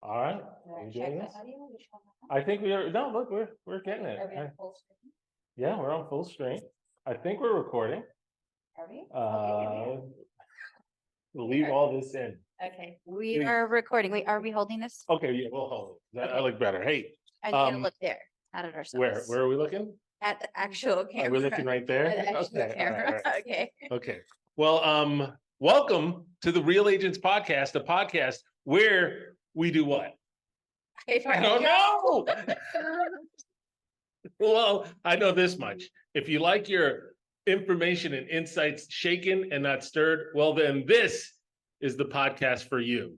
All right. Are you doing this? I think we are. No, look, we're getting it. Are we on full screen? Yeah, we're on full screen. I think we're recording. Are we? We'll leave all this in. Okay, we are recording. Wait, are we holding this? Okay, yeah, we'll hold it. I Okay. look better. Hey, I need to look there, not at ourselves. where are we looking? At the actual camera. Are we looking right there? At the actual Okay, all right, camera. all right. Okay. Okay. Well, welcome to the Real Agents Podcast, a podcast where we do what? I don't know. Well, I know this much. If you like your information and insights shaken and not stirred, well, then this is the podcast for you.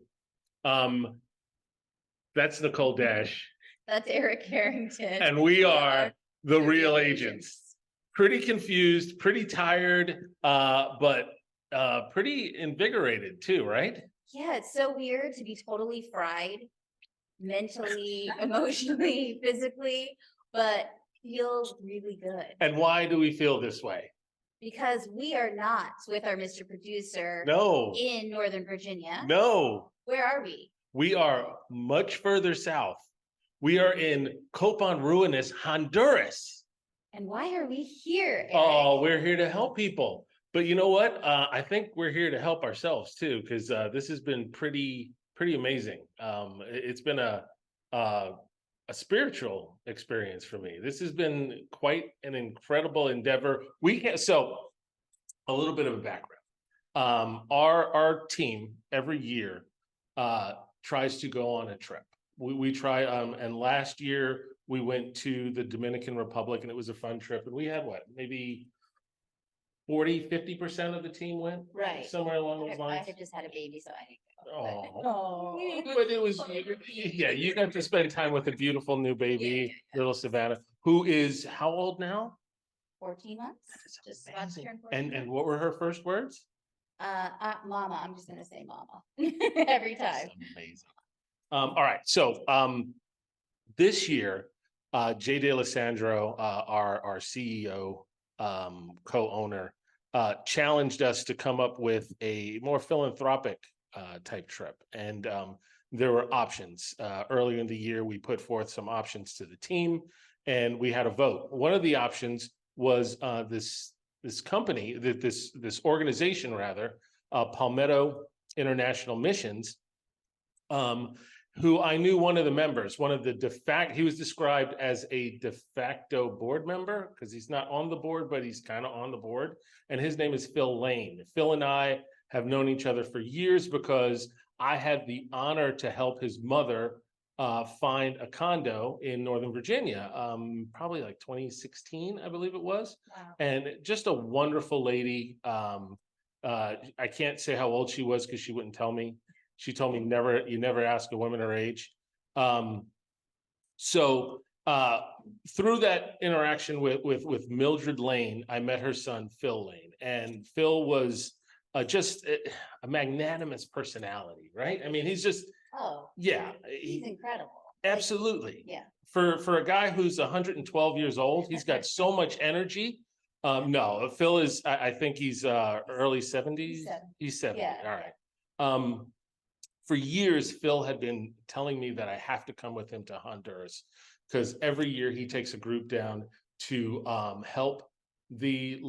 That's Nicole Dash. That's Eric Harrington. And we are the Real Agents. Pretty confused, pretty tired, but pretty invigorated too, right? Yeah, it's so weird to be totally fried mentally, emotionally, physically, but feels really good. And why do we feel this way? Because we are not with our Mr. Producer in Northern Virginia. No. Where are we? We are much further south. We are in Copan Ruinas, Honduras. And why are we here, Eric? Oh, we're here to help people. But you know what? I think we're here to help ourselves too, because this has been pretty amazing. It's been a spiritual experience for me. This has been quite an incredible endeavor. So a little bit of a background. Our team every year tries to go on a trip. We try, and last year we went to the Dominican Republic, and it was a fun trip. And we had maybe 40-50% of the team went, right? Somewhere along those lines. I had just had a baby, so I didn't go. Oh, but it was, yeah, you got to spend time with a beautiful new baby, little Savannah, who is how old now? 14 months. Just about to turn 14 And months. what were her first words? Mama. I'm just gonna say mama every time. That's amazing. All right, so this year, Jay DeLisandro, our CEO, co-owner, challenged us to come up with a more philanthropic type trip, and there were options. Earlier in the year, we put forth some options to the team, and we had a vote. One of the options was this company, this organization rather, Palmetto International Missions, who I knew one of the members, he was described as a de facto board member because he's not on the board, but he's kind of on the board. And his name is Phil Lane. Phil and I have known each other for years because I had the honor to help his mother find a condo in Northern Virginia, probably like 2016, I believe it was. Wow. And just a wonderful lady. I can't say how old she was because she wouldn't tell me. She told me you never ask a woman her age. So through that interaction with Mildred Lane, I met her son, Phil Lane. And Phil was just a magnanimous personality, right? I mean, he's just, he's incredible. Absolutely. Yeah. For a guy who's 112 years old, he's got so much energy. No, Phil is, I think he's early 70s. He's 70. Yeah. All right. For years, Phil had been telling me that I have to come with him to Honduras because every year he takes a group down to help the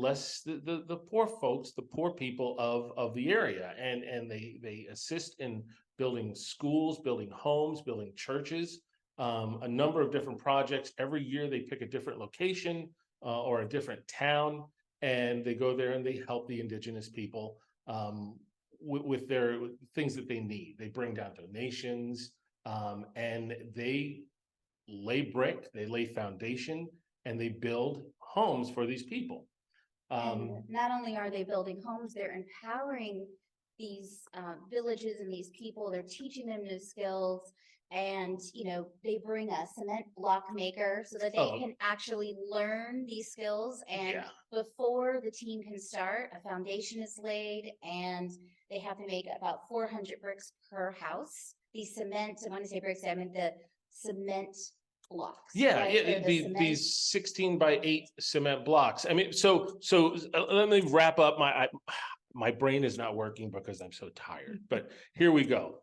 poor folks, the poor people of the area, and they assist in building schools, building homes, building churches, a number of different projects. Every year they pick a different location or a different town, and they go there and they help the indigenous people with their things that they need. They bring down donations, and they lay brick, they lay foundation, and they build homes for these people. And not only are they building homes, they're empowering these villages and these people. They're teaching them new skills, and they bring a cement block maker so that they can actually learn these skills. And before the team can start, a foundation is laid, and they have to make about 400 bricks per house. These cement, and when I say bricks, I mean the cement blocks. Yeah, right? these 16 by 8 cement blocks. I mean, so let me wrap up. My brain is not working because I'm so tired, but here we go.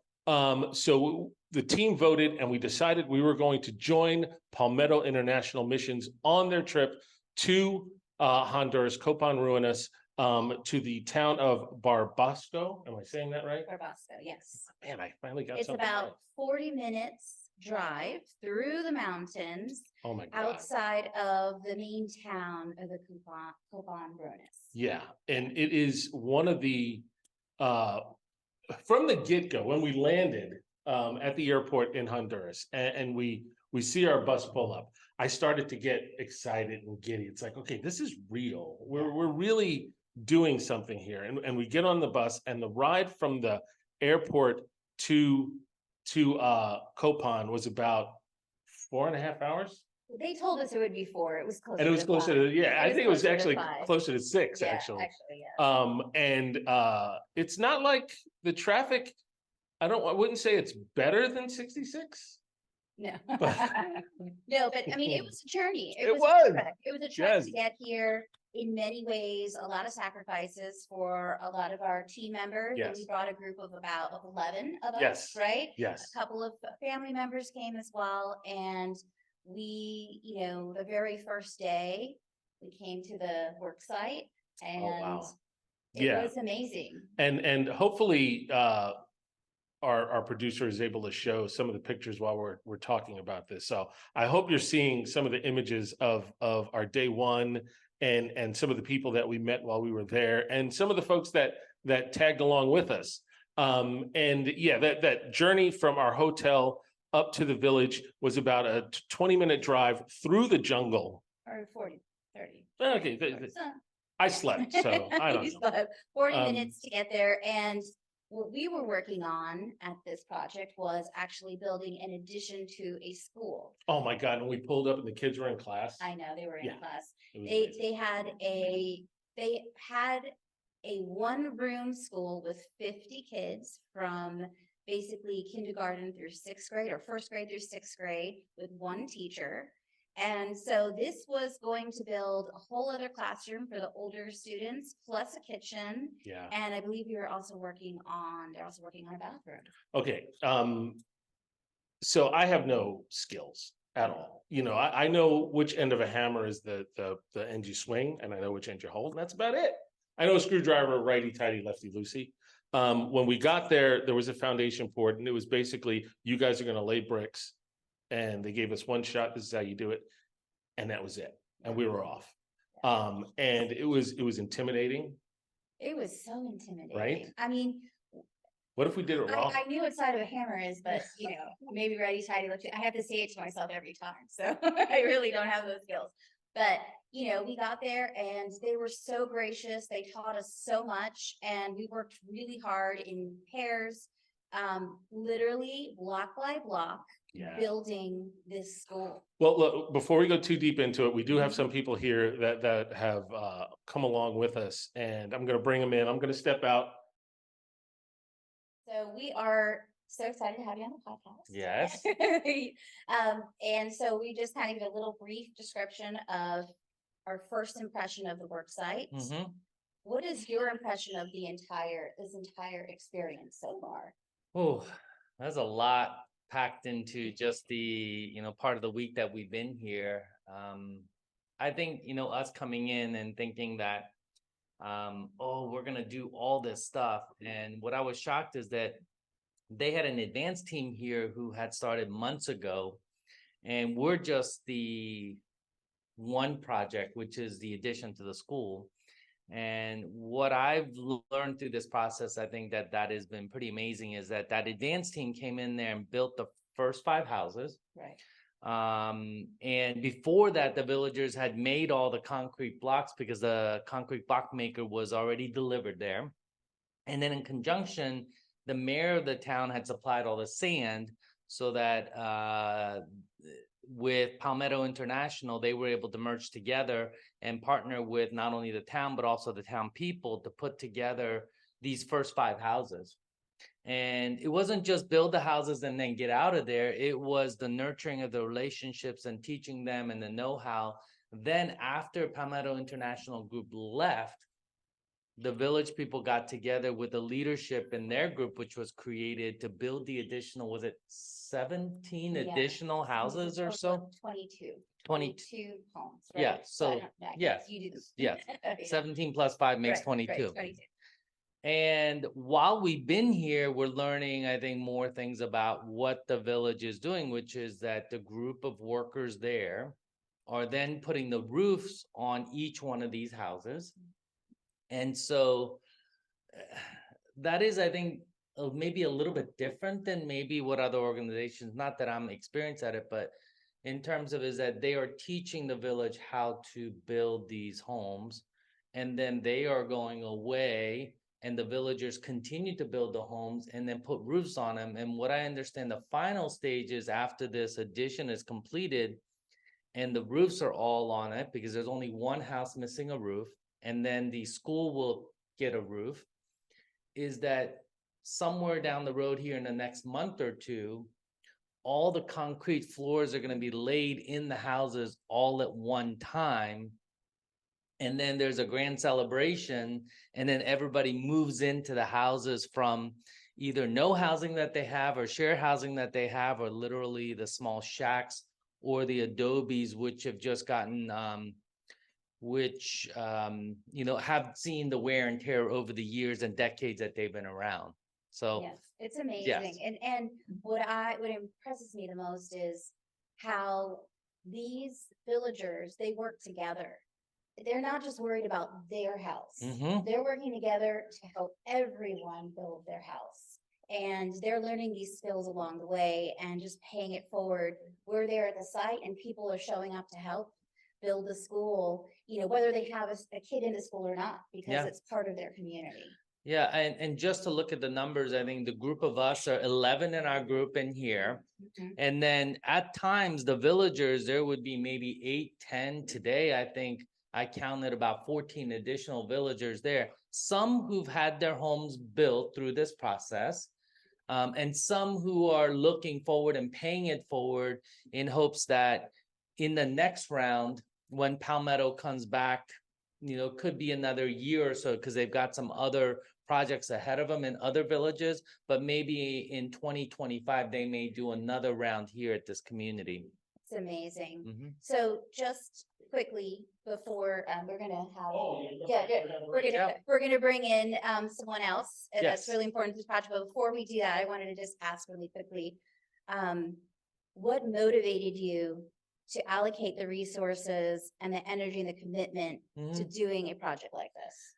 So the team voted and we decided we were going to join Palmetto International Missions on their trip to Honduras, Copan Ruinas, to the town of Barbasco. Am I saying that right? Barbasco, yes. Man, I finally got It's something about right. 40 minutes drive through the mountains Oh my God. outside of the main town of the Copan Ruinas. Yeah, and it is one of the from the get-go, when we landed at the airport in Honduras and we see our bus pull up, I started to get excited and giddy. It's like, okay, this is real. We're really doing something here. And we get on the bus, and the ride from the airport to Copan was about 4.5 hours. They told us it would be 4. It was closer. And it was to closer 5. to, yeah, I think it was closer to actually 5. closer to 6, Yeah, actually. yeah. And it's not like the traffic, I wouldn't say it's better than 66. No. But No, but I mean, it was a journey. It was. A trek. It was a trek Yes. to get here. In many ways, a lot of sacrifices for a lot of our team members. And Yes. we brought a group of about 11 of us, Yes. right? Yes. A couple of family members came as well. And we, the very first day, we came to the work site, and wow. it Yeah. was amazing. And hopefully our producer is able to show some of the pictures while we're talking about this. So I hope you're seeing some of the images of our day one and some of the people that we met while we were there, and some of the folks that tagged along with us. And yeah, that journey from our hotel up to the village was about a 20-minute drive through the jungle. Or 40, 30. Okay, I slept, so I don't You know. slept 40 minutes to get there. And what we were working on at this project was actually building an addition to a school. Oh my God, and we pulled up and the kids were in class. I know, they were in Yeah, class. it was They amazing. had a one-room school with 50 kids from basically kindergarten through 6th grade, or 1st grade through 6th grade, with one teacher. And so this was going to build a whole other classroom for the older students, plus a kitchen. Yeah. And I believe they're also working on a bathroom. Okay. So I have no skills at all. I know which end of a hammer is the end you swing, and I know which end you hold, and that's about it. I know a screwdriver, righty tighty, lefty loosey. When we got there was a foundation pour it, and it was basically, you guys are going to lay bricks, and they gave us one shot. This is how you do it, and that was it. And we were off. And it was intimidating. It was so intimidating. Right? I mean, what if we did it wrong? I knew what side of a hammer is, but maybe righty tighty lefty. I have to say it to myself every time, so I really don't have those skills. But we got there, and they were so gracious. They taught us so much, and we worked really hard in pairs, literally block by block, building this school. Well, look, before we go too deep into it, we do have some people here that have come along with us, and I'm going to bring them in. I'm going to step out. So we are so excited to have you on the podcast. Yes. And so we just kind of give a little brief description of our first impression of the work site. Mm-hmm. What is your impression of this entire experience so far? Oh, there's a lot packed into just the part of the week that we've been here. I think us coming in and thinking that we're gonna do all this stuff, and what I was shocked is that they had an advanced team here who had started months ago, and we're just the one project, which is the addition to the school. And what I've learned through this process, I think that has been pretty amazing, is that advanced team came in there and built the first 5 houses. Right. And before that, the villagers had made all the concrete blocks because the concrete block maker was already delivered there. And then in conjunction, the mayor of the town had supplied all the sand, so that with Palmetto International, they were able to merge together and partner with not only the town, but also the town people to put together these first 5 houses. And it wasn't just build the houses and then get out of there. It was the nurturing of the relationships and teaching them and the know-how. Then after Palmetto International Group left, the village people got together with the leadership in their group, which was created to build the additional, was it 17 Yeah. additional houses or so? 22. 22. Homes, Yeah, right? so, I don't- I yeah, guess You do this. yes. Yeah. 17 plus 5 makes Right, right, 22. 22. And while we've been here, we're learning, I think, more things about what the village is doing, which is that the group of workers there are then putting the roofs on each one of these houses. And so that is, I think, maybe a little bit different than maybe what other organizations, not that I'm experienced at it, but in terms of is that they are teaching the village how to build these homes. And then they are going away and the villagers continue to build the homes and then put roofs on them. And what I understand the final stage is after this addition is completed and the roofs are all on it, because there's only one house missing a roof, and then the school will get a roof, is that somewhere down the road here in the next month or two, all the concrete floors are going to be laid in the houses all at one time. And then there's a grand celebration, and then everybody moves into the houses from either no housing that they have or share housing that they have, or literally the small shacks or the adobes, which have just gotten have seen the wear and tear over the years and decades that they've been around. So Yes, it's amazing. And what impresses me the most is how these villagers, they work together. They're not just worried about their house. Mhm. They're working together to help everyone build their house. And they're learning these skills along the way and just paying it forward. We're there at the site and people are showing up to help build the school, whether they have a kid in the school or not, because Yeah. it's part of their community. Yeah, and just to look at the numbers, I think the group of us are 11 in our group in here. Mhm. And then at times, the villagers, there would be maybe 8, 10. Today, I think I counted about 14 additional villagers there. Some who've had their homes built through this process, and some who are looking forward and paying it forward in hopes that in the next round, when Palmetto comes back, could be another year or so, because they've got some other projects ahead of them in other villages, but maybe in 2025, they may do another round here at this community. It's amazing. Mhm. So just quickly before, we're gonna have, Yeah. we're gonna bring in, someone else. And that's Yes. really important to this project. But before we do that, I wanted to just ask really quickly, what motivated you to allocate the resources and the energy and the commitment to doing a project like this?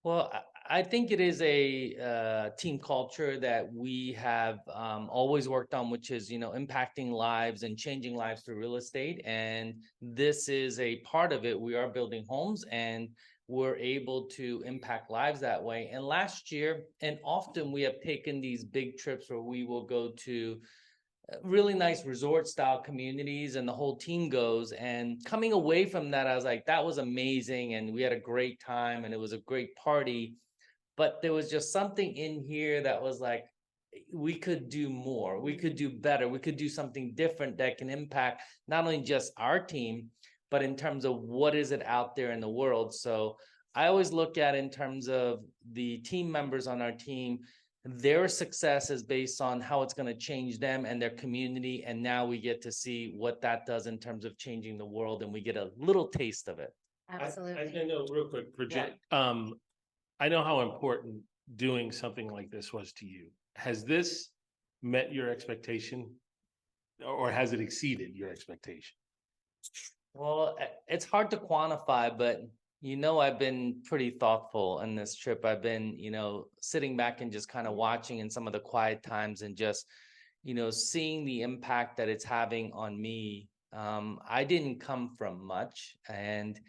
Well, I think it is a team culture that we have always worked on, which is, impacting lives and changing lives through real estate. And this is a part of it. We are building homes and we're able to impact lives that way. And last year, and often we have taken these big trips where we will go to really nice resort style communities and the whole team goes, and coming away from that I was like, that was amazing and we had a great time and it was a great party, but there was just something in here that was like, we could do more, we could do better, we could do something different that can impact not only just our team, but in terms of what is it out there in the world. So I always look at in terms of the team members on our team, their success is based on how it's going to change them and their community. And now we get to see what that does in terms of changing the world, and we get a little taste of it. Absolutely. I know real quick, Yeah. I know how important doing something like this was to you. Has this met your expectation or has it exceeded your expectation? Well, it's hard to quantify, but I've been pretty thoughtful in this trip. I've been, sitting back and just kind of watching in some of the quiet times and just, seeing the impact that it's having on me. I didn't come from much, and,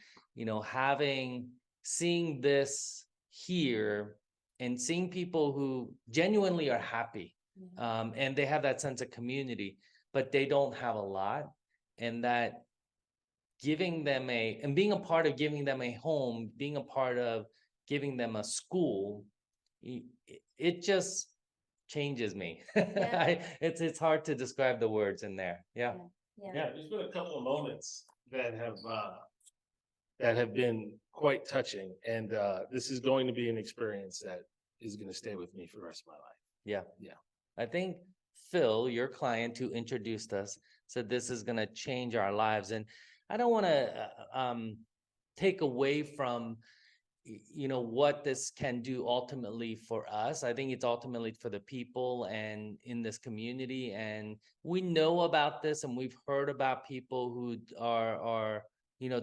seeing this here and seeing people who genuinely are happy, and they have that sense of community, but they don't have a lot, and that giving them and being a part of giving them a home, being a part of giving them a school, it just changes me. Yeah. It's hard to describe the words in there. Yeah. Yeah. Yeah, there's been a couple of moments that that have been quite touching. And this is going to be an experience that is going to stay with me for the rest of my life. Yeah. Yeah. I think Phil, your client who introduced us, said this is gonna change our lives. And I don't wanna take away from what this can do ultimately for us. I think it's ultimately for the people and in this community. And we know about this and we've heard about people who are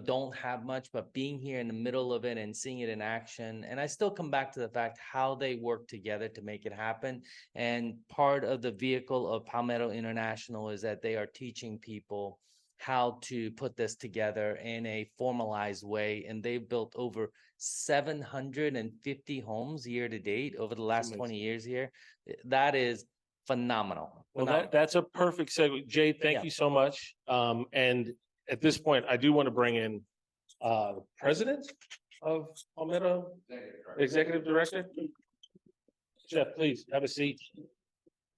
don't have much, but being here in the middle of it and seeing it in action. And I still come back to the fact how they work together to make it happen. And part of the vehicle of Palmetto International is that they are teaching people how to put this together in a formalized way. And they've built over 750 homes year to date over the last 20 years here. That is phenomenal. Well, Phenomenal. that's a perfect segue. Jay, thank Yeah. you so much. And at this point, I do want to bring in the president of Palmetto, executive director. Jeff, please have a seat.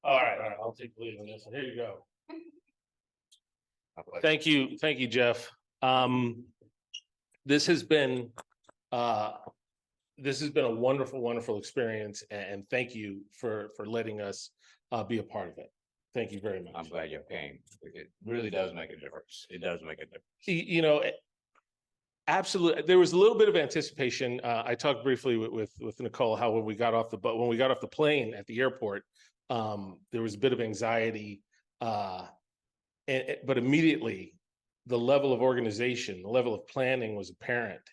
All right, I'll take the lead on this one. Here you go. Thank you, Jeff. This has been a wonderful experience, and thank you for letting us be a part of it. Thank you very much. I'm glad you came. It really does make a difference. It does make a difference. Absolutely. There was a little bit of anticipation. I talked briefly with Nicole how when we got off the plane at the airport, there was a bit of anxiety, but immediately the level of organization, the level of planning was apparent.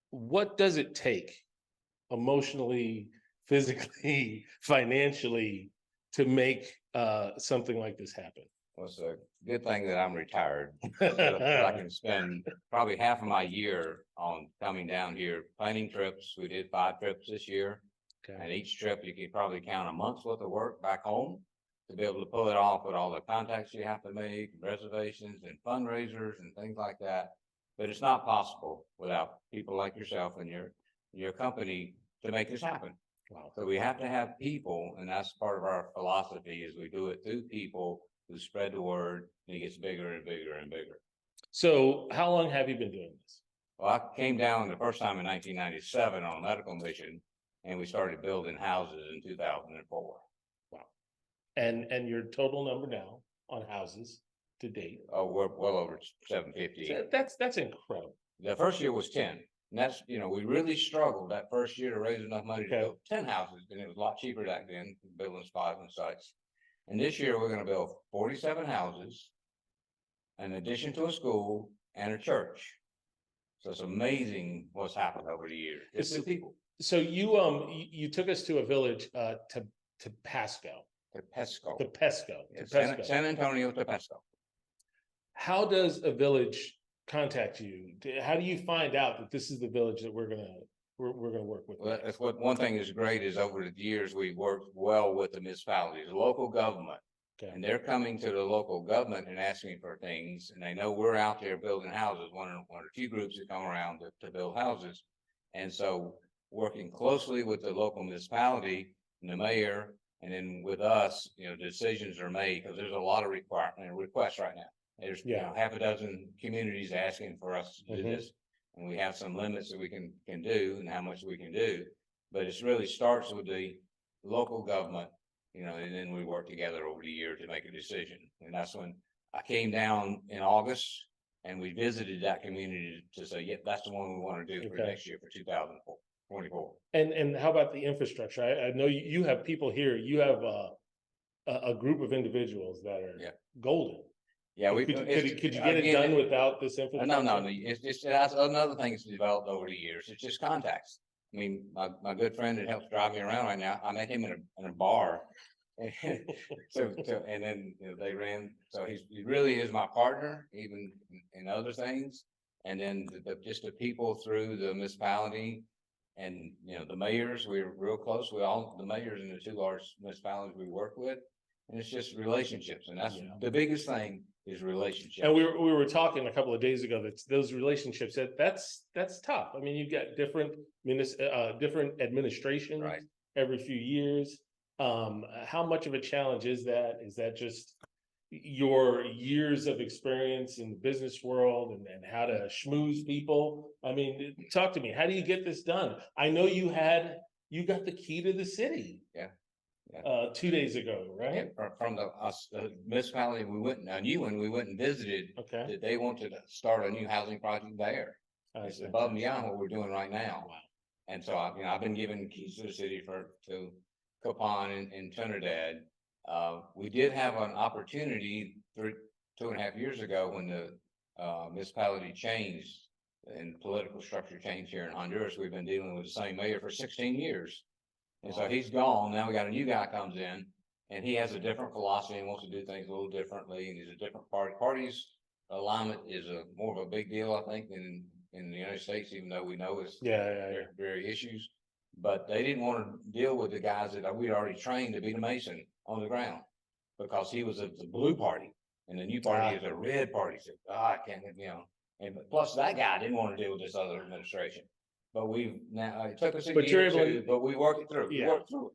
What does it take emotionally, physically, financially to make something like this happen? Well, it's a good thing that I'm retired. I can spend probably half of my year on coming down here, planning trips. We did 5 trips this year. Okay. And each trip you can probably count a month's worth of work back home to be able to pull it off with all the contacts you have to make, reservations and fundraisers and things like that. But it's not possible without people like yourself and your company to make this happen. Wow. So we have to have people, and that's part of our philosophy is we do it through people who spread the word, and it gets bigger and bigger and bigger. So how long have you been doing this? Well, I came down the first time in 1997 on a medical mission, and we started building houses in 2004. Wow. And your total number now on houses to date? Oh, we're well over 750. That's incredible. The first year was 10. And that's, we really struggled that first year to raise enough money to build 10 houses, and it was a lot cheaper back then, building spots and sites. And this year we're going to build 47 houses, in addition to a school and a church. So it's amazing what's happened over the years. It's the people. So you took us to a village to Pasco. To Pesco. To Pesco. Yeah, To Pesco. San Antonio to Pesco. How does a village contact you? How do you find out that this is the village that we're gonna work with? Well, that's what one thing is great is over the years we've worked well with the municipalities, the local government. Okay. And they're coming to the local government and asking for things, and they know we're out there building houses, one or two groups that come around to build houses. And so working closely with the local municipality and the mayor, and then with us, decisions are made, because there's a lot of requests right now. There's half a dozen communities asking for us to do this, and we have some limits that we can do and how much we can do. But it really starts with the local government, and then we work together over the year to make a decision. And that's when I came down in August, and we visited that community to say, yep, that's the one we want to do for next year, for 2024. And how about the infrastructure? I know you have people here. You have a group of individuals that are golden. Yeah, could you get it done without this infrastructure? No. It's that's another thing that's developed over the years. It's just contacts. I mean, my good friend that helps drive me around right now, I met him in a bar. And then they ran. So he really is my partner, even in other things. And then just the people through the municipality, and the mayors. We're real close. The mayors in the 2 large municipalities we work with, and it's just relationships. And that's the biggest thing is relationships. And we were talking a couple of days ago that those relationships that's tough. I mean, you got different administrations every few years. How much of a challenge is that? Is that just your years of experience in the business world and how to schmooze people. I mean, talk to me. How do you get this done? I know you got the key to the city. Yeah, yeah. 2 days ago, Yeah, right? from the municipality, we went, a new one, we went and visited, Okay. that they wanted to start a new housing project there. It's above and beyond what we're doing right now. Wow. And so I've been given keys to the city to Copan and Trinidad. We did have an opportunity 2.5 years ago when the municipality changed and political structure changed here in Honduras. We've been dealing with the same mayor for 16 years. And so he's gone. Now we got a new guy comes in and he has a different philosophy and wants to do things a little differently. And he's a different party. Parties alignment is more of a big deal, I think, than in the United States, even though we know it's Yeah. very issues. But they didn't want to deal with the guys that we'd already trained to be the Mason on the ground, because he was the blue party and the new party is a red party. So, I can't, and plus that guy didn't want to deal with this other administration. But we've now, it took us a But you're year or able two, but we worked it through. We Yeah. worked through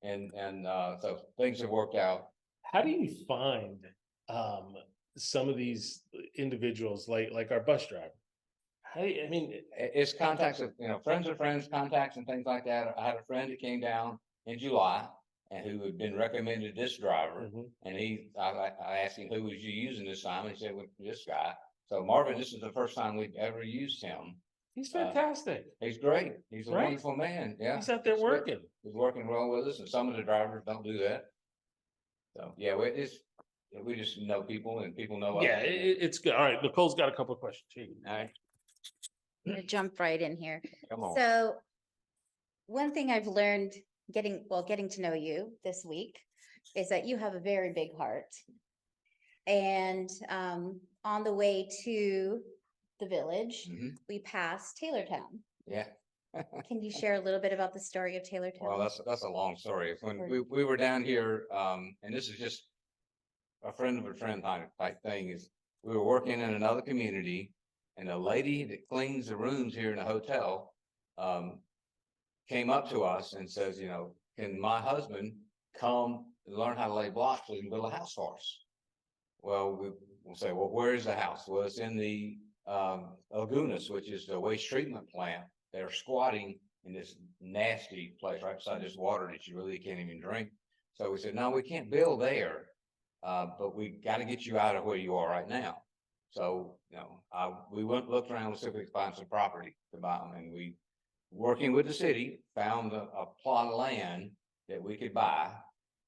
it. And so things have worked out. How do you find some of these individuals like our bus driver? I mean, It's contacts of, friends of friends, contacts and things like that. I had a friend that came down in July and who had been recommended this driver. mhm. And I asked him, who was you using this time? And he said, well, this guy. So Marvin, this is the first time we've ever used him. He's fantastic. He's great. He's a Right? wonderful man. Yeah. He's out there It's good. working. He's working well with us, and some of the drivers don't do that. So, yeah, we just know people and people know us. Yeah, it's good. All right, Nicole's got a couple of questions. Here you go. All right, I'm gonna jump right in here. come on. So one thing I've learned getting to know you this week is that you have a very big heart. And on the way to the village, Mhm. we passed Taylortown. Yeah. Can you share a little bit about the story of Well, Taylortown? that's a long story. When Sure. we were down here, and this is just a friend of a friend type thing, is we were working in another community, and a lady that cleans the rooms here in the hotel came up to us and says, can my husband come and learn how to lay blocks so he can build a house for us? Well, we'll say, well, where is the house? Well, it's in the Lagunas, which is the waste treatment plant. They're squatting in this nasty place right beside this water that you really can't even drink. So we said, no, we can't build there, but we got to get you out of where you are right now. So, we looked around to see if we could find some property to buy them, and we, working with the city, found a plot of land that we could buy.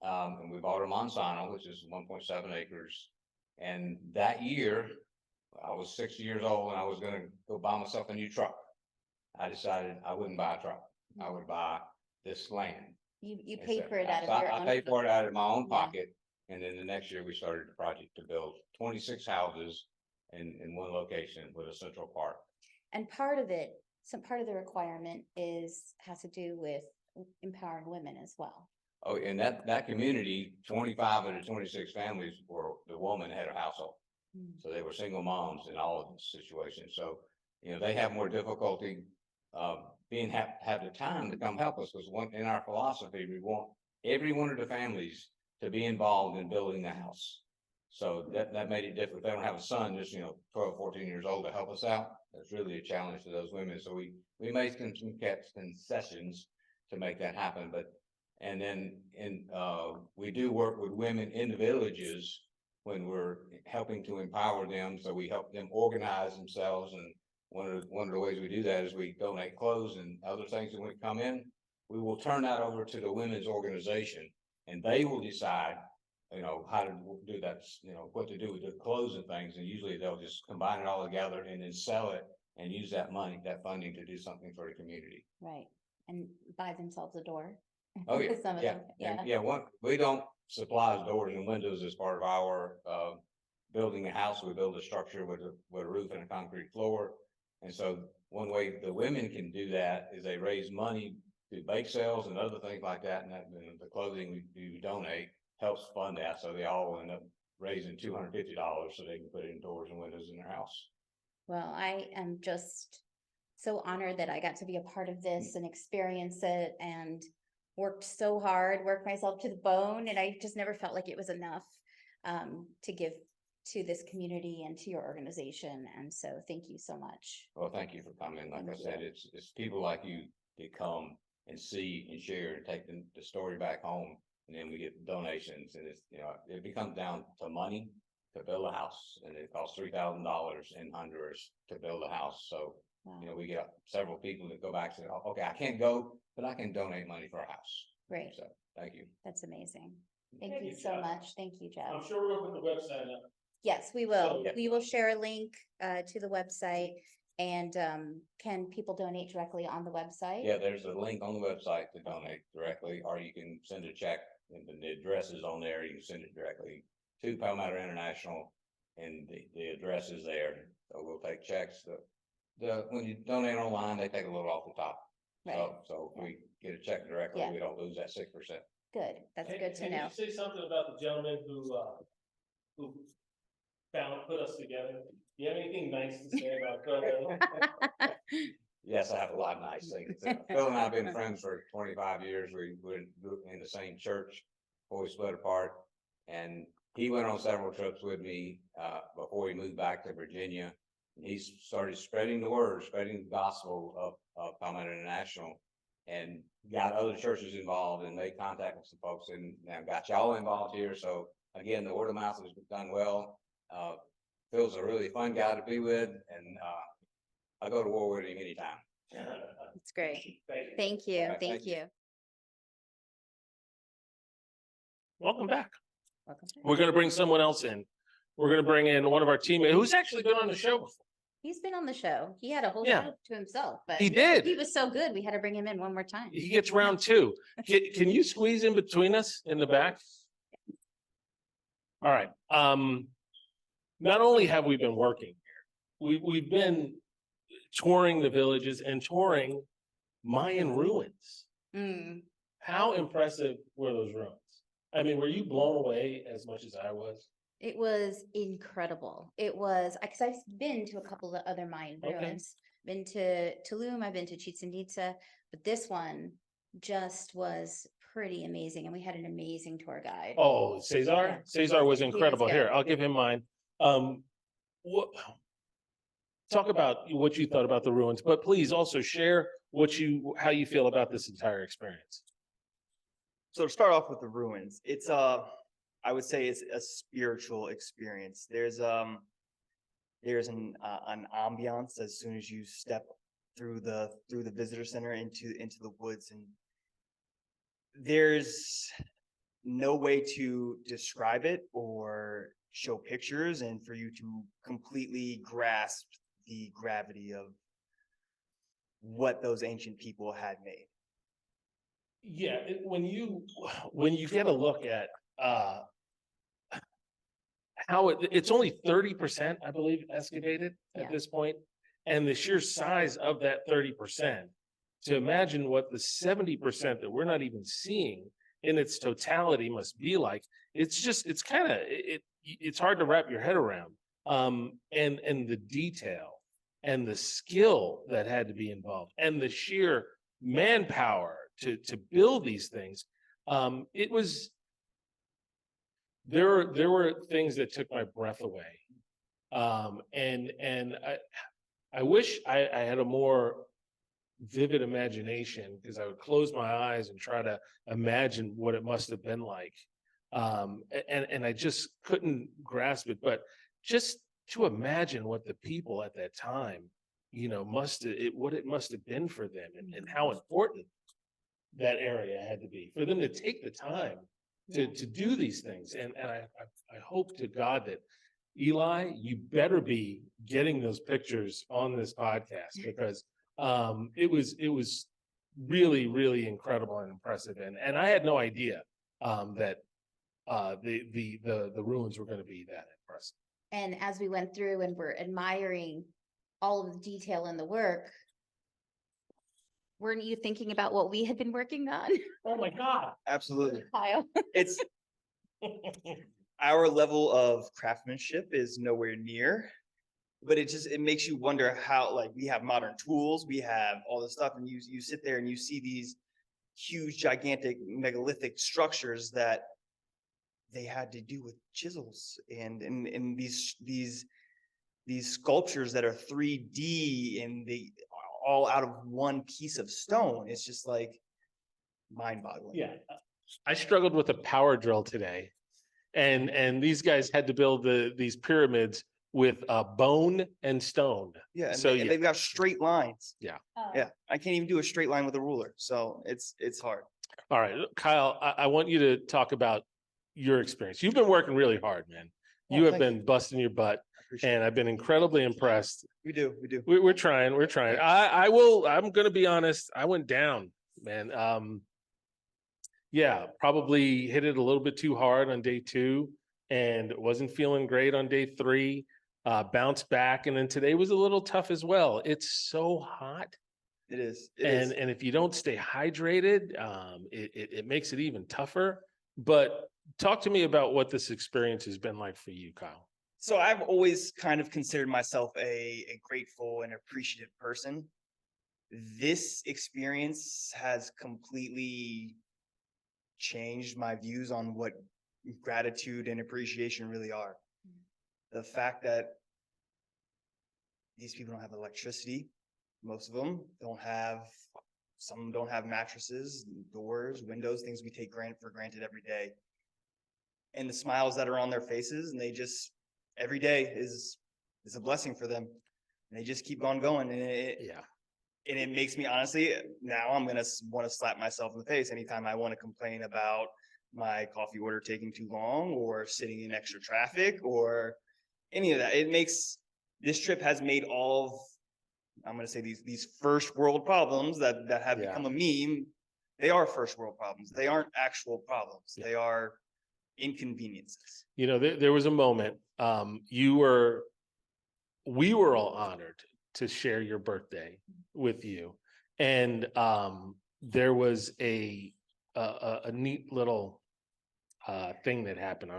And we bought a Monsanto, which is 1.7 acres. And that year, I was 60 years old and I was going to go buy myself a new truck. I decided I wouldn't buy a truck. I would buy this land. You And paid so for it out of I- your I own. paid for it out of my own Yeah. pocket. And then the next year we started the project to build 26 houses in one location with a central park. And part of it, part of the requirement has to do with empowering women as well. Oh, in that community, 25 of the 26 families were, the woman had a household. Mm. So they were single moms in all of these situations. So, they have more difficulty have the time to come help us, because in our philosophy, we want every one of the families to be involved in building the house. So that made it difficult. They don't have a son, just, 12, 14 years old to help us out. That's really a challenge to those women. So we made some concessions to make that happen. And then we do work with women in the villages when we're helping to empower them. So we help them organize themselves. And one of the ways we do that is we donate clothes and other things that when we come in, we will turn that over to the women's organization, and they will decide, how to do that, what to do with the clothes and things. And usually they'll just combine it all together and then sell it and use that funding to do something for the community. Right. And buy themselves a door. Oh, yeah. Some of Yeah. them, And, we don't supply doors and windows as part of our building a house. We build a structure with a roof and a concrete floor. And so one way the women can do that is they raise money through bake sales and other things like that. And the clothing we donate helps fund that. So they all end up raising $250 so they can put in doors and windows in their house. Well, I am just so honored that I got to be a part of this and experience it, and worked so hard, worked myself to the bone, and I just never felt like it was enough. to give to this community and to your organization. And so thank you so much. Well, thank you for coming. Like I Thank said, it's people like you that come and see and share and take the story back home. And then we get donations, and it's, it becomes down to money to build a house, and it costs $3,000 in Honduras to build a house. So, Wow. we get several people that go back and say, "Oh, okay, I can't go, but I can donate money for a house." Great. So, thank you. That's amazing. Thank Thank you you, so Jeff. much. Thank you, Jeff. I'm sure we're gonna put the website up. Yes, we will. So- We will share a link to the website, and can people donate directly on the website? Yeah, there's a link on the website to donate directly, or you can send a check, and the address is on there. You can send it directly to Palmetto International, and the address is there. So we'll take checks. When you donate online, they take a little off the top. Right. So if we get a check directly, Yeah. we don't lose that 6%. Good. That's Hey, good to can know. you say something about the gentleman who put us together? Do you have anything nice to say about Phil? Yes, I have a lot of nice things. Phil and I have been friends for 25 years. We were in the same church before we split apart. And he went on several trips with me before he moved back to Virginia. He started spreading the word, spreading the gospel of Palmetto International, and got other churches involved, and made contact with some folks, and now got y'all involved here. So again, the word of mouth has done well. Phil's a really fun guy to be with, and I go to war with him anytime. It's great. Thank you. Thank you. All right, Thank thank you. you. Welcome back. Welcome. We're gonna bring someone else in. We're gonna bring in one of our teammates who's actually been on the show before. He's been on the show. He had a whole Yeah. show to himself, but He did. he was so good, we had to bring him in one more time. He gets round two. Can you squeeze in between us in the back? All right. Not only have we been working here, we've been touring the villages and touring Mayan ruins. Mm, How impressive were those ruins? I mean, were you blown away as much as I was? it was incredible. It was, because I've been to a couple of other Mayan Okay. ruins. Been to Tulum, I've been to Chichen Itza, but this one just was pretty amazing, and we had an amazing tour guide. Oh, Cesar? Yeah. Cesar was He was incredible. Here, good. I'll give him mine. What, talk about what you thought about the ruins, but please also share how you feel about this entire experience. So to start off with the ruins, it's I would say it's a spiritual experience. There's an ambiance as soon as you step through the visitor center into the woods, and there's no way to describe it or show pictures and for you to completely grasp the gravity of what those ancient people had made. Yeah, when you get a look at how it's only 30%, I believe, excavated at Yeah. this point, and the sheer size of that 30%, to imagine what the 70% that we're not even seeing in its totality must be like. It's hard to wrap your head around. And the detail and the skill that had to be involved, and the sheer manpower to build these things. There were things that took my breath away. And I wish I had a more vivid imagination, because I would close my eyes and try to imagine what it must have been like. And I just couldn't grasp it, but just to imagine what the people at that time, what it must have been for them, and how important that area had to be for them to take the time to do these things. And I hope to God that, Eli, you better be getting those pictures on this podcast, because it was really, really incredible and impressive. And I had no idea that the ruins were going to be that impressive. And as we went through and were admiring all of the detail in the work, weren't you thinking about what we had been working on, Oh my God. Absolutely. Kyle? It's our level of craftsmanship is nowhere near, but it makes you wonder how, like, we have modern tools, we have all this stuff, and you sit there and you see these huge, gigantic, megalithic structures that they had to do with chisels and these sculptures that are 3D and they all out of one piece of stone. It's just like mind-boggling. Yeah, I struggled with a power drill today, and these guys had to build these pyramids with bone and stone. Yeah, and, So, and yeah. they've got straight lines. Oh. Yeah, I can't even do a straight line with a ruler, so it's hard. All right, Kyle, I want you to talk about your experience. You've been working really hard, man. Oh, You have thank been busting your butt, I appreciate and I've been incredibly impressed. We do. We're trying. I'm gonna be honest. I went down, man. Yeah, probably hit it a little bit too hard on day 2 and wasn't feeling great on day 3. Bounced back, and then today was a little tough as well. It's so hot. It is. And if you don't stay hydrated, it makes it even tougher. But talk to me about what this experience has been like for you, Kyle. So I've always kind of considered myself a grateful and appreciative person. This experience has completely changed my views on what gratitude and appreciation really are. The fact that these people don't have electricity, most of them some don't have mattresses, doors, windows, things we take for granted every day. And the smiles that are on their faces, and they just, every day is a blessing for them. And they just keep on going. And it makes me, honestly, now I'm going to want to slap myself in the face anytime I want to complain about my coffee order taking too long or sitting in extra traffic or any of that. This trip has made I'm going to say these first world problems that have become a meme. They are first world problems. They aren't actual problems. Yeah. They are inconveniences. You know, there was a moment, we were all honored to share your birthday with you. And there was a neat little thing that happened.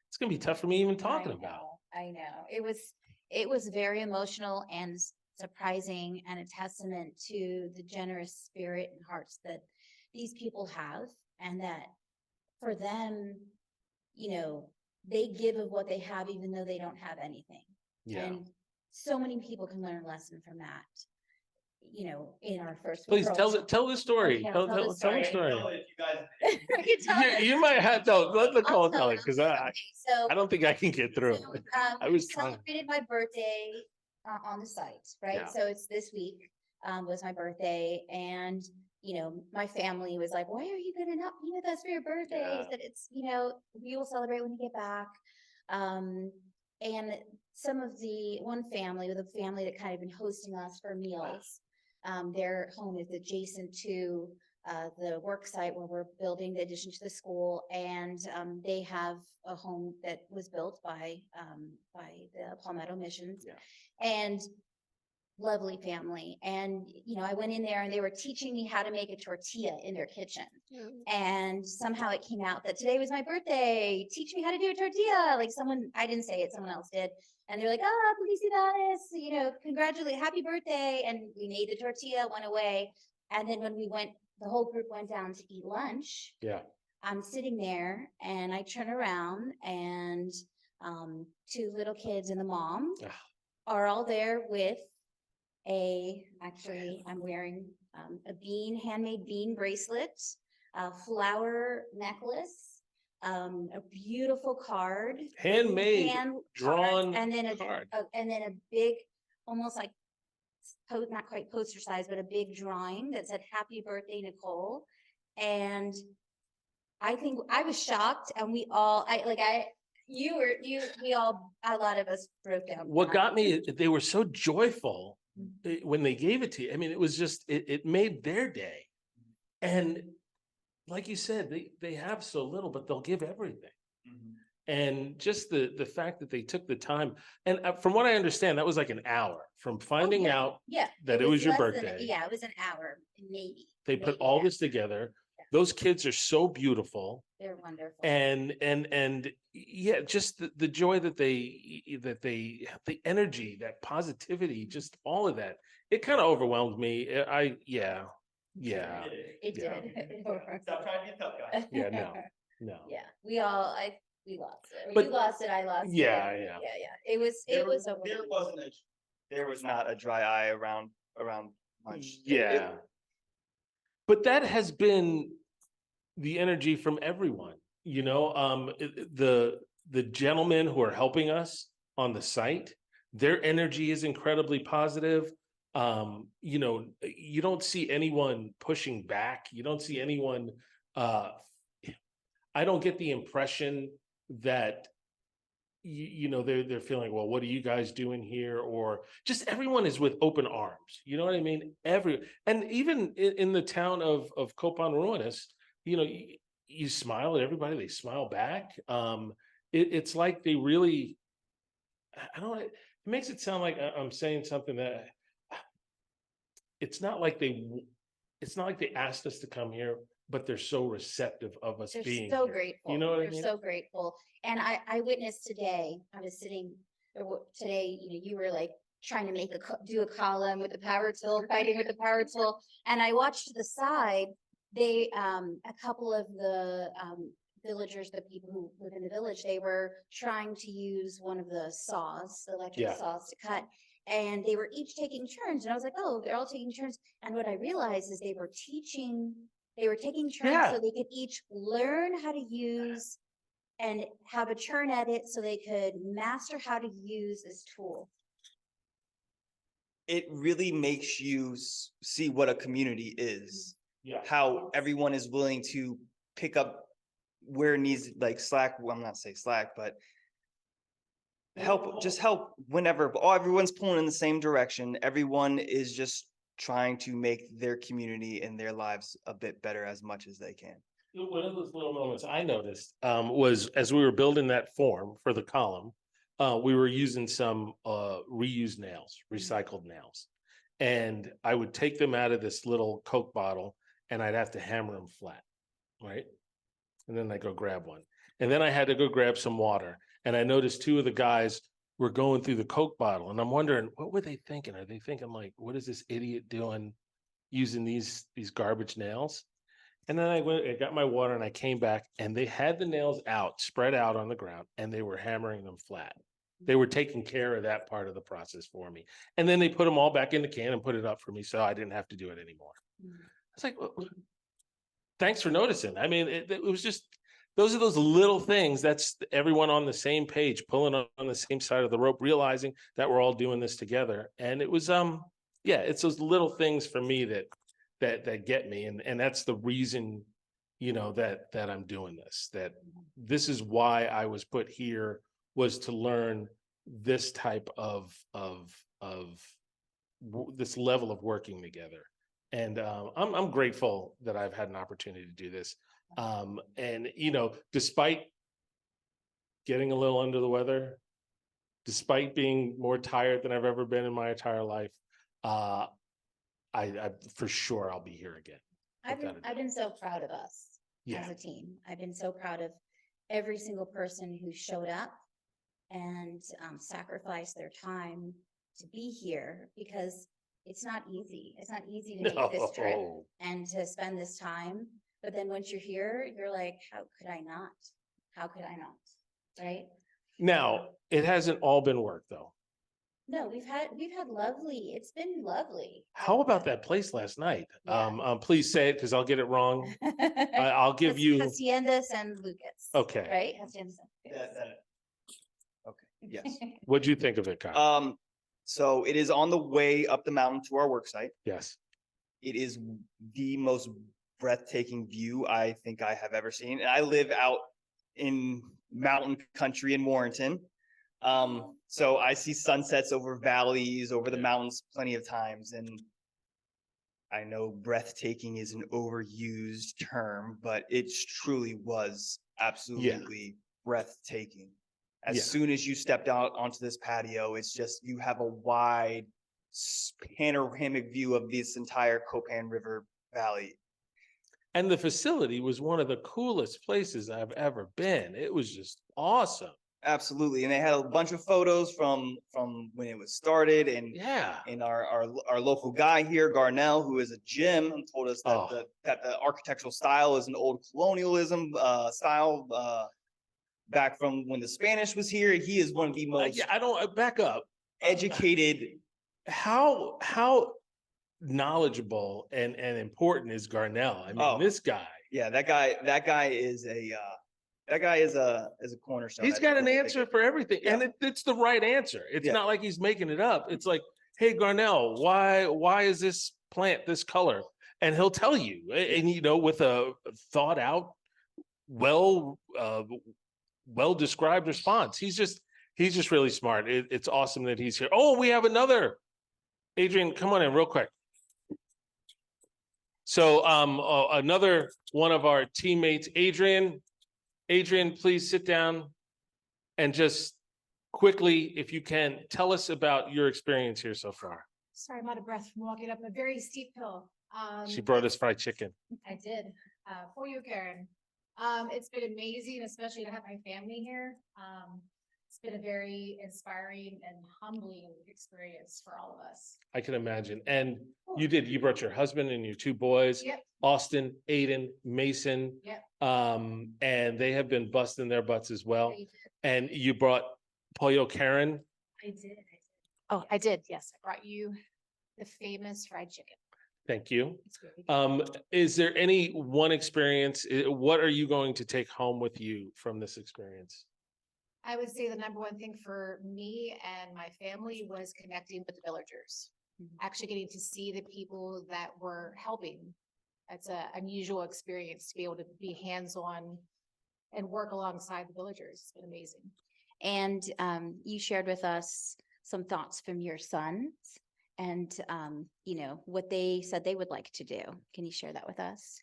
It's gonna be tough for me even talking about. I know. It was very emotional and surprising and a testament to the generous spirit and hearts that these people have, and that for them, they give of what they have even though they don't have anything. Yeah. And so many people can learn a lesson from that, in our first. Please world. tell the story. Okay, Tell I'll tell the the story. story. I can tell You might have to let Nicole tell it, because Okay, so I don't think I can get through So, it. I we was trying. celebrated my birthday on the site, right? Yeah. So it's this week was my birthday, and my family was like, "Why are you gonna not be with us for your birthday?" Yeah. I said, "It's we will celebrate when you get back." And one family, with a family that kind of been hosting us for meals, their home is adjacent to the work site where we're building the addition to the school, and they have a home that was built by the Palmetto Missions, Yeah. and lovely family. And I went in there and they were teaching me how to make a tortilla in their kitchen, and somehow it came out that today was my birthday. Teach me how to do a tortilla. Like I didn't say it, someone else did. And they're like, "Oh, felicidades, congratulate, happy birthday." And we made the tortilla, went away. And then when the whole group went down to eat lunch. Yeah. I'm sitting there and I turn around, and 2 little kids and the mom are all there with actually I'm wearing a handmade bean bracelet, a flower necklace, a beautiful card, Handmade, hand drawn card, and then card. a big, almost like not quite poster size, but a big drawing that said "Happy Birthday, Nicole." And I think I was shocked, and we all, a lot of us broke down. What got me, they were so joyful when they gave it to you. I mean, it was just, it made their day. And like you said, they have so little, but they'll give everything. And just the fact that they took the time, and from what I understand, that was like an hour from finding out that it was your birthday. It was an hour, maybe. They put all this together. Those kids are so beautiful. They're wonderful. And yeah, just the joy that the energy, that positivity, just all of that, it kind of overwhelmed me. Yeah. It did. Stop trying to be a tough guy. Yeah, No. Yeah, we lost it. Or But- you lost it, I lost it. Yeah, yeah. It was a. There was not a dry eye around much. Yeah. But that has been the energy from everyone, the gentlemen who are helping us on the site, their energy is incredibly positive. You don't see anyone pushing back. You don't see anyone, I don't get the impression that they're feeling, well, what are you guys doing here? Or just everyone is with open arms. You know what I mean? And even in the town of Copan Ruinas, you smile at everybody, they smile back. It's like they really, I don't know, it makes it sound like I'm saying something that it's not like they asked us to come here, but they're so receptive of us They're being so here. grateful. You know what I They're mean? so grateful. And I witnessed today, I was sitting, today, you were like trying to do a column with the power tool, fighting with the power tool. And I watched to the side, a couple of the villagers, the people who live in the village, they were trying to use one of the saws, the electric Yeah. saws to cut. And they were each taking turns. And I was like, oh, they're all taking turns. And what I realized is they were taking turns Yeah. so they could each learn how to use and have a turn at it so they could master how to use this tool. It really makes you see what a community is. Yeah. How everyone is willing to pick up where it needs, like slack. Well, I'm not saying slack, but help whenever. But everyone's pulling in the same direction. Everyone is just trying to make their community and their lives a bit better as much as they can. One of those little moments I noticed was as we were building that form for the column, we were using some reused nails, recycled nails. And I would take them out of this little Coke bottle and I'd have to hammer them flat, right? And then I go grab one. And then I had to go grab some water. And I noticed two of the guys were going through the Coke bottle. And I'm wondering, what were they thinking? Are they thinking like, what is this idiot doing using these garbage nails? And then I got my water and I came back and they had the nails out, spread out on the ground, and they were hammering them flat. They were taking care of that part of the process for me. And then they put them all back in the can and put it up for me so I didn't have to do it anymore. I was like, well, thanks for noticing. I mean, it was just, those are those little things. That's everyone on the same page, pulling on the same side of the rope, realizing that we're all doing this together. And it was, it's those little things for me that get me. And that's the reason, that I'm doing this, that this is why I was put here, was to learn this type of this level of working together. And I'm grateful that I've had an opportunity to do this. And despite getting a little under the weather, despite being more tired than I've ever been in my entire life, I for sure I'll be here again. I've been so proud of us Yeah. as a team. I've been so proud of every single person who showed up and sacrificed their time to be here, because it's not easy. It's not easy to make this trip No. and to spend this time. But then once you're here, you're like, how could I not? How could I not? Right? Now, it hasn't all been work though. No, we've had lovely. It's been lovely. How about that place last night? Yeah. Please say it because I'll get it wrong. I'll give you. Hacienda San Lucas. Okay. Right? Hacienda San Lucas. Okay, yes. What'd you think of it, Kyle? So it is on the way up the mountain to our work site. Yes. It is the most breathtaking view I think I have ever seen. And I live out in mountain country in Warrenton. So I see sunsets over valleys, over the mountains plenty of times. And I know breathtaking is an overused term, but it truly was absolutely breathtaking. As soon as you stepped out onto this patio, it's just, you have a wide panoramic view of this entire Copan River Valley. And the facility was one of the coolest places I've ever been. It was just awesome. Absolutely. And they had a bunch of photos from when it was started, and Yeah. our local guy here, Garnell, who is a Jim, told us that Oh. the architectural style is an old colonialism style back from when the Spanish was here. He is one of the most Yeah, I don't back up. educated. How knowledgeable and important is Garnell? I mean, Oh. this guy. Yeah, that guy is a cornerstone. He's I got think an of the answer big- for everything, Yeah. and it's the right answer. It's Yeah. not like he's making it up. It's like, hey, Garnell, why is this plant this color? And he'll tell you, and you know, with a thought out, well described response. He's just really smart. It's awesome that he's here. Oh, we have another. Adrian, come on in real quick. So another one of our teammates, Adrian. Adrian, please sit down and just quickly, if you can, tell us about your experience here so far. Sorry, I'm out of breath from walking up a very steep hill. She brought us fried chicken. I did, for you, Karen. It's been amazing, especially to have my family here. It's been a very inspiring and humbling experience for all of us. I can imagine. And you brought your husband and your two boys, Yep, Austin, Aiden, Mason. yep. And they have been busting their butts as well. I did. And you brought Pollo Karen. I did. Oh, I did. Yes, I brought you the famous fried chicken. Thank you. It's really good. Is there any one experience? What are you going to take home with you from this experience? I would say the number one thing for me and my family was connecting with the villagers. Actually getting to see the people that were helping. That's an unusual experience to be able to be hands-on and work alongside the villagers. It's been amazing. And you shared with us some thoughts from your sons and, you know, what they said they would like to do. Can you share that with us?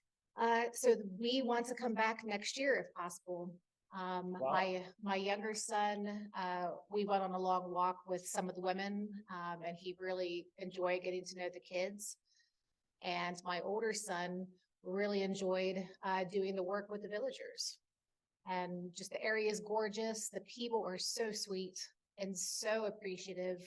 So we want to come back next year if possible. My younger son, we went on a long walk with some of the women, and he really enjoyed getting to know the kids. And my older son really enjoyed doing the work with the villagers. And just the area is gorgeous. The people are so sweet and so appreciative.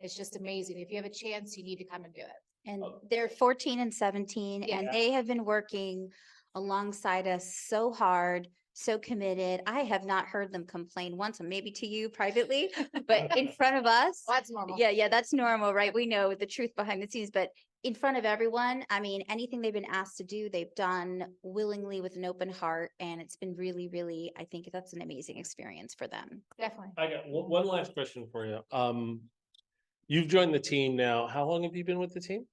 It's just amazing. If you have a chance, you need to come and do it. And they're 14 and 17, Yeah. and they have been working alongside us so hard, so committed. I have not heard them complain once, and maybe to you privately, but in front of us. Well, that's normal. Yeah, that's normal, right? We know the truth behind the scenes, but in front of everyone, I mean, anything they've been asked to do, they've done willingly with an open heart, and it's been really, really, I think that's an amazing experience for them. Definitely. I got one last question for you. You've joined the team now. How long have you been with the team?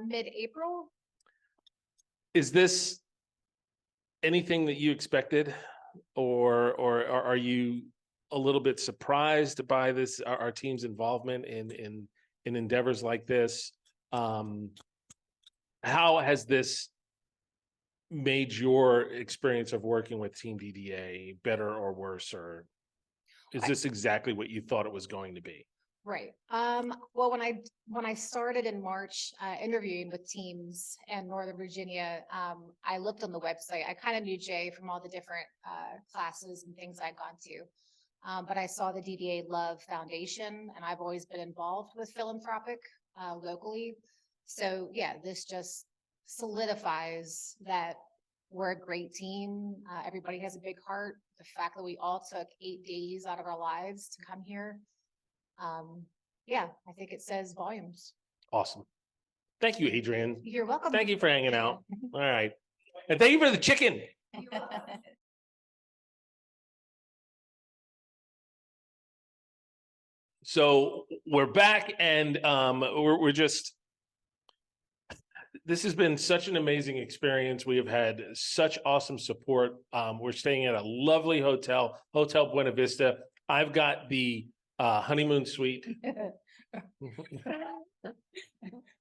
Mid-April. Is this anything that you expected, or are you a little bit surprised by this, our team's involvement in endeavors like this? How has this made your experience of working with Team DDA better or worse, or is this exactly what you thought it was going to be? Right. Well, when I started in March, interviewing with teams in Northern Virginia, I looked on the website. I kind of knew Jay from all the different classes and things I'd gone to. But I saw the DDA Love Foundation, and I've always been involved with philanthropic locally. So yeah, this just solidifies that we're a great team. Everybody has a big heart. The fact that we all took 8 days out of our lives to come here. Yeah, I think it says volumes. Awesome. Thank you, Adrian. You're welcome. Thank you for hanging out. All right. And thank you for the chicken. So we're back, and we're just, this has been such an amazing experience. We have had such awesome support. We're staying at a lovely hotel, Hotel Buena Vista. I've got the honeymoon suite.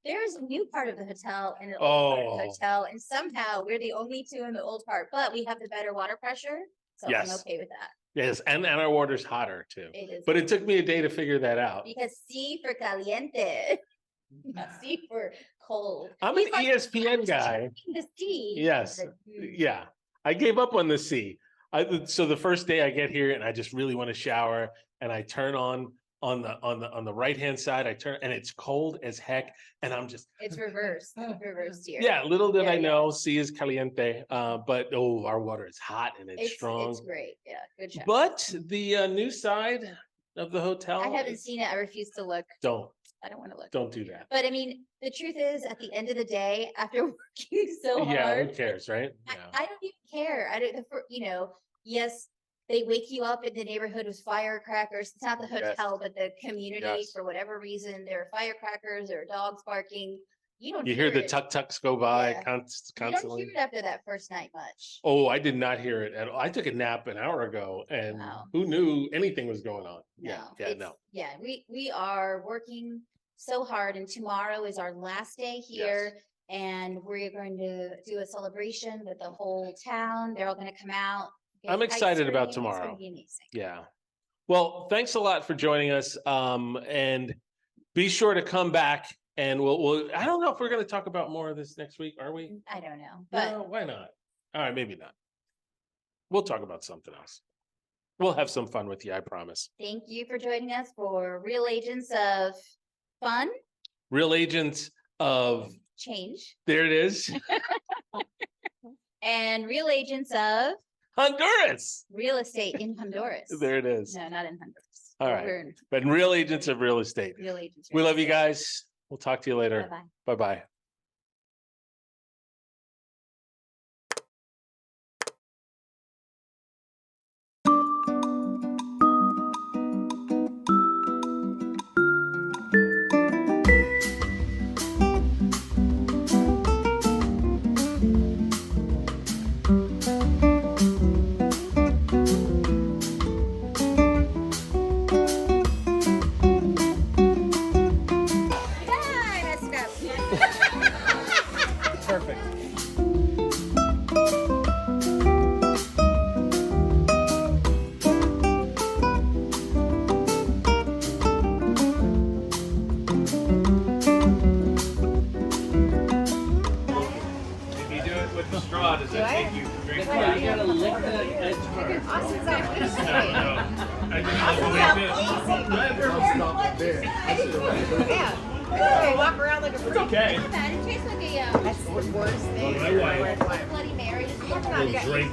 There's a new part of the hotel and an old part of the Oh. hotel, and somehow we're the only two in the old part, but we have the better water pressure. So I'm Yes. okay with that. Yes, and our water's hotter too. It is. But it took me a day to figure that out. Because C for caliente, not C for cold. I'm an He's like, ESPN "I'm guy. checking the C. Yes, Like, yeah. I gave up on the C. So the first day I get here and I just really want to shower and I turn on the right-hand side, I turn and it's cold as heck. And I'm just, It's reversed here. yeah, little did Yeah, I yeah. know, sea is caliente, but oh, our water is hot and it's It's strong. great. Yeah, good job. But the new side of the hotel. I haven't seen it. I refuse to look. I don't want to look. Don't do that. But I mean, the truth is, at the end of the day, after working so Yeah, who hard, cares, right? Yeah. I don't even care. I don't, yes, they wake you up in the neighborhood with firecrackers. It's not the Yes. hotel, but the community, Yes. for whatever reason, there are firecrackers, there are dogs barking. You don't You hear the it. tuk-tuks go by Yeah. You don't constantly. hear it after that first night much. Oh, I did not hear it at all. I took a nap an hour ago and Wow. who knew anything was going on? Yeah, No, yeah, it's- no. Yeah, we are working so hard, and tomorrow is our last day here. And we're going to do a celebration with the whole town. They're all gonna come out. get I'm kite excited about surfing. It's gonna tomorrow. be amazing. Yeah. Well, thanks a lot for joining us. And be sure to come back and I don't know if we're going to talk about more of this next week, are we? I don't know, but No, why not? All right, maybe not. We'll talk about something else. We'll have some fun with you, I promise. thank you for joining us for Real Agents of Fun Real agents of, Change there it is, and Real Agents of Honduras. Real Estate in Honduras. There it is. No, not in Honduras. All but right. we're in But real agents of real estate. Real Agents. We Real love you Estate. guys. We'll talk to you later. Bye-bye. Bye-bye. I messed up. Perfect. If you do it with the straw, does that make you drink? You gotta lick the edge part. Austin's not this No, way. no. I think it's Yeah. Okay, walk around like a freak. okay. Bad. It tastes like a That's the worst thing. My wife. Red wine. Bloody Mary. Okay. Drink.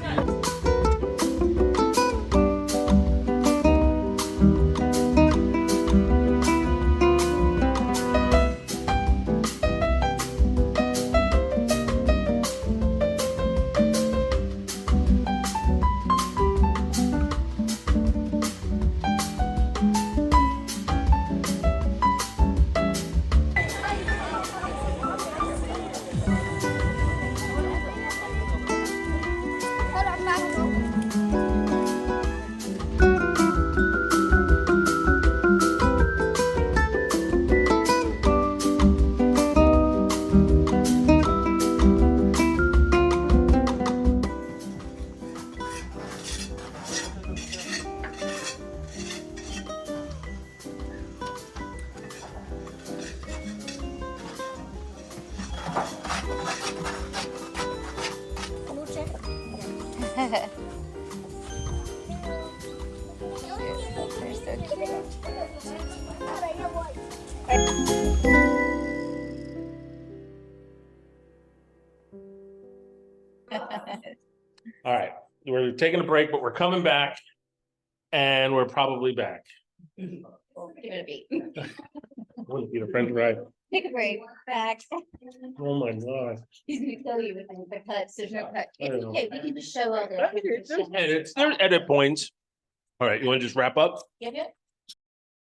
All right, we're taking a break, but we're coming back. And we're probably back. Well, give it a beat. Wouldn't be the French fry. Take a break. Back. Oh my God. He's gonna kill you with the cuts. There's no cut. I It's don't know. okay. We can just show all There's the. edits, there's edit points. All right, you want to just wrap up? Get it?